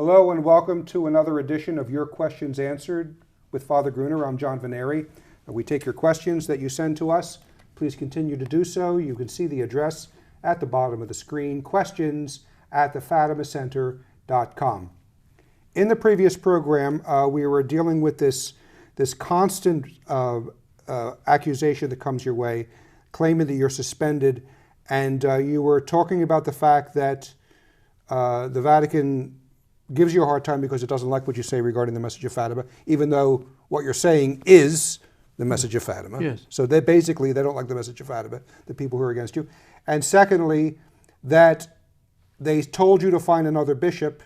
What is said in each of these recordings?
Hello and welcome to another edition of Your Questions Answered with Father Gruner. I'm John Veneri. We take your questions that you send to us. Please continue to do so. You can see the address at the bottom of the screen, questions@thefatimacenter.com. In the previous program, we were dealing with this constant accusation that comes your way, claiming that you're suspended, and you were talking about the fact that the Vatican gives you a hard time because it doesn't like what you say regarding the message of Fatima, even though what you're saying is the message of Fatima. Yes. So they don't like the message of Fatima, the people who are against you. And secondly, that they told you to find another bishop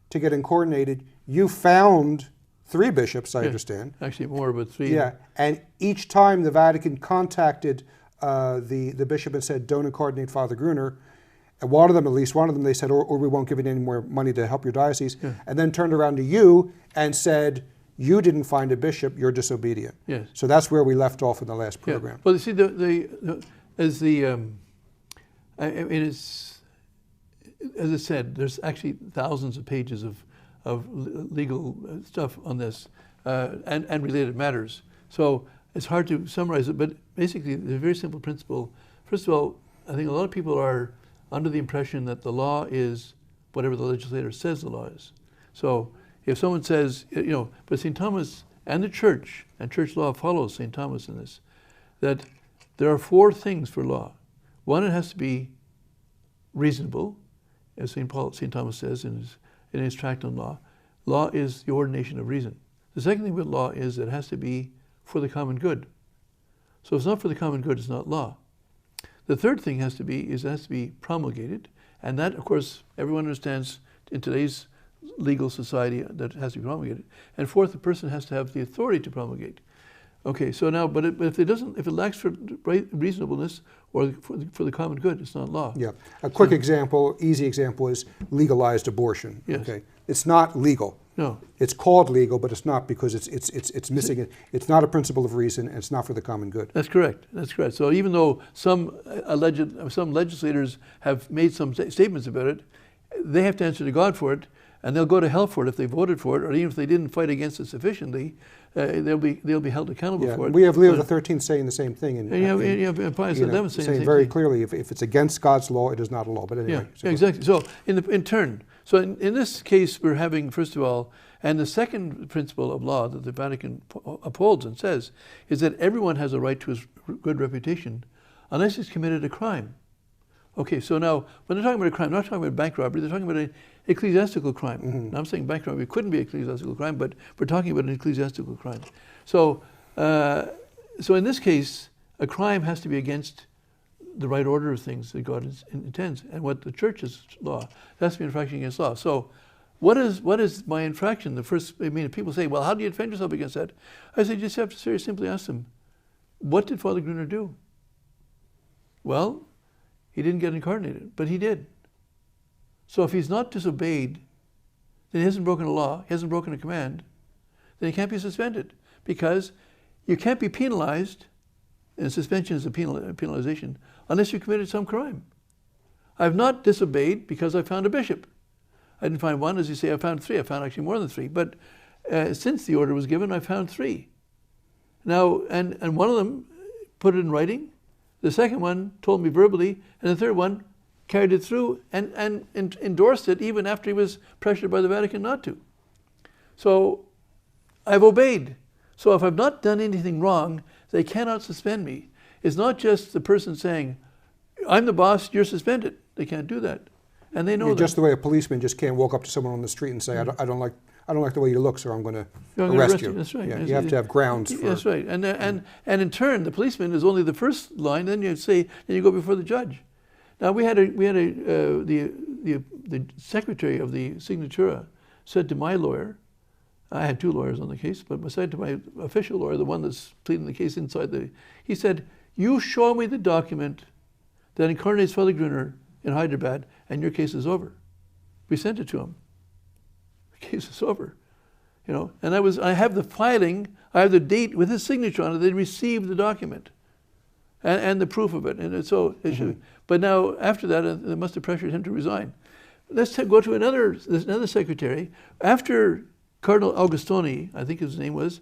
to get incoordinated. You found 3 bishops, I understand. Actually more, but 3. Yeah, and each time the Vatican contacted the bishop and said, don't incoordinate Father Gruner, and at least one of them, they said, or we won't give you any more money to help your diocese, and then turned around to you and said, you didn't find a bishop, you're disobedient. Yes. So that's where we left off in the last program. Well, you see, as I said, there's actually thousands of pages of legal stuff on this and related matters. So it's hard to summarize it, but basically, there's a very simple principle. First of all, I think a lot of people are under the impression that the law is whatever the legislator says the law is. So if someone says, but St. Thomas and the Church, and Church law follows St. Thomas in this, that there are 4 things for law. One, it has to be reasonable, as St. Thomas says in his tract on law. Law is the ordination of reason. The second thing with law is that it has to be for the common good. So if it's not for the common good, it's not law. The third thing it has to be promulgated, and that, of course, everyone understands in today's legal society that it has to be promulgated. And fourth, the person has to have the authority to promulgate. Okay, so now, but if it lacks for reasonableness or for the common good, it's not law. Yeah, a quick example, easy example is legalized abortion. Yes. Okay, it's not legal. No. It's called legal, but it's not because it's missing it. It's not a principle of reason, and it's not for the common good. That's correct. That's correct. So even though some legislators have made some statements about it, they have to answer to God for it, and they'll go to hell for it if they voted for it, or even if they didn't fight against it sufficiently, they'll be held accountable for it. We have Leo XIII saying the same thing, and you have Pius XI saying the same very thing. Clearly, if it's against God's law, it is not a law. But anyway, yeah, exactly. So in turn, so in this case, we're having, first of all, and the second principle of law that the Vatican upholds and says is that everyone has a right to his good reputation unless he's committed a crime. Okay, so now, when they're talking about a crime, they're not talking about bank robbery, they're talking about an ecclesiastical crime. Mm-hmm. Now, I'm saying bank robbery couldn't be an ecclesiastical crime, but we're talking about an ecclesiastical crime. So, so in this case, a crime has to be against the right order of things that God intends, and what the Church's law. That's an infraction against law. So, what is my infraction? If people say, well, how do you defend yourself against that? I say, you just have to very simply ask them, what did Father Gruner do? Well, he didn't get incarnated, but he did. So if he's not disobeyed, then he hasn't broken a law, he hasn't broken a command, then he can't be suspended, because you can't be penalized, and suspension is a penalization, unless you committed some crime. I've not disobeyed because I found a bishop. I didn't find one, as you say, I found 3. I found actually more than 3, but since the order was given, I found 3. Now, and one of them put it in writing, the second one told me verbally, and the third one carried it through and endorsed it even after he was pressured by the Vatican not to. So I've obeyed. So if I've not done anything wrong, they cannot suspend me. It's not just the person saying, I'm the boss, you're suspended. They can't do that. And they know that. Just the way a policeman just can't walk up to someone on the street and say, I don't like the way you look, so I'm going to arrest you. That's right. Yeah, you have to have grounds for. That's right. And in turn, the policeman is only the first line. Then you go before the judge. Now the secretary of the Signatura said to my lawyer, I had 2 lawyers on the case, but said to my official lawyer, the one that's pleading the case he said, you show me the document that incarnates Father Gruner in Hyderabad, and your case is over. We sent it to him. The case is over. And I have the filing, I have the date with his signature on it. They received the document. and the proof of it. And so, but now after that, it must have pressured him to resign. let's go to another secretary. After Cardinal Augustoni, I think his name was,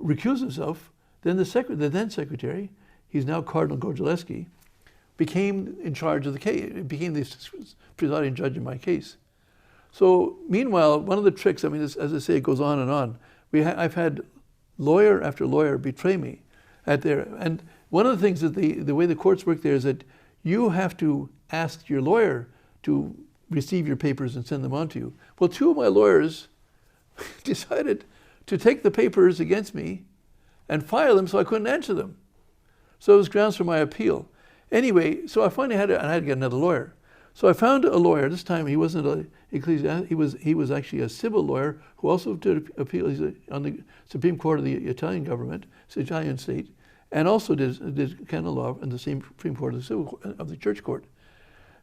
recused himself, then the then secretary, he's now Cardinal Gorgolewski, became in charge of the case, became the presiding judge in my case. So meanwhile, one of the tricks, I mean, as I say, it goes on and on. I've had lawyer after lawyer betray me at there. And one of the things that the way the courts work there is that you have to ask your lawyer to receive your papers and send them on to you. Well, two of my lawyers decided to take the papers against me and file them so I couldn't answer them. So it was grounds for my appeal. Anyway, so I finally had to get another lawyer. So I found a lawyer. This time he wasn't an ecclesiastic. He was actually a civil lawyer who also did appeal. He's on the Supreme Court of the Italian government, it's the Italian state, and also did canon law in the same Supreme Court of the Church Court.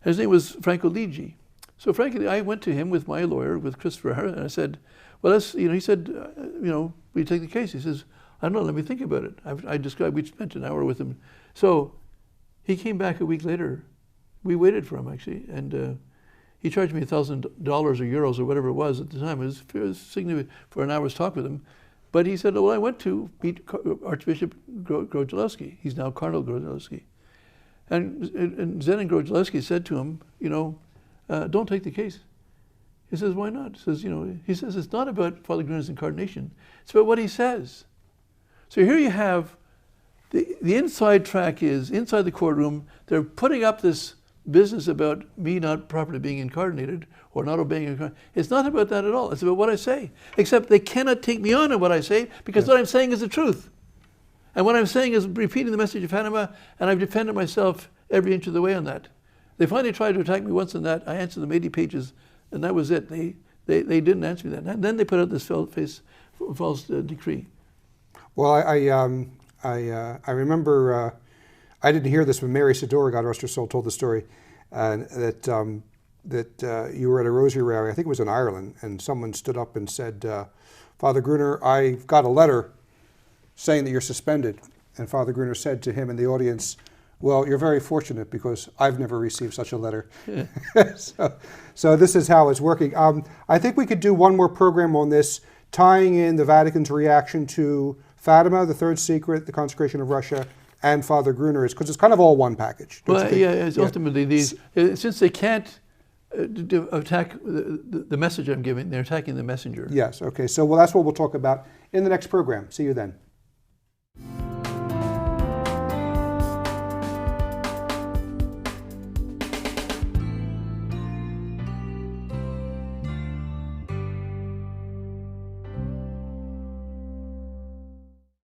His name was Franco Ligi. So frankly, I went to him with my lawyer, with Christopher Harris, and I said, well, he said, we take the case. He says, I don't know, let me think about it. We spent an hour with him. So he came back a week later. We waited for him, actually, and he charged me $1,000 or euros or whatever it was at the time. It was significant for an hour's talk with him. But he said, well, I went to meet Archbishop Gorgolewski. He's now Cardinal Gorgolewski. And Zenon Gorgolewski said to him, don't take the case. He says, why not? He says, it's not about Father Gruner's incarnation. It's about what he says. So here you have the inside track is, inside the courtroom, they're putting up this business about me not properly being incarnated or not obeying incarnation. It's not about that at all. It's about what I say. Except they cannot take me on what I say because what I'm saying is the truth. And what I'm saying is repeating the message of Fatima, and I've defended myself every inch of the way on that. They finally tried to attack me once on that. I answered them 80 pages, and that was it. They didn't answer me that. And then they put out this false decree. Well, I remember, I didn't hear this when Mary Sidora, God rest her soul, told the story, that you were at a rosary rally, I think it was in Ireland, and someone stood up and said, Father Gruner, I've got a letter saying that you're suspended. And Father Gruner said to him in the audience, well, you're very fortunate because I've never received such a letter. Yeah. So this is how it's working. I think we could do one more program on this, tying in the Vatican's reaction to Fatima, the Third Secret, the consecration of Russia, and Father Gruner, because it's kind of all one package. Well, ultimately, since they can't attack the message I'm giving, they're attacking the messenger. Yes, okay. So that's what we'll talk about in the next program. See you then.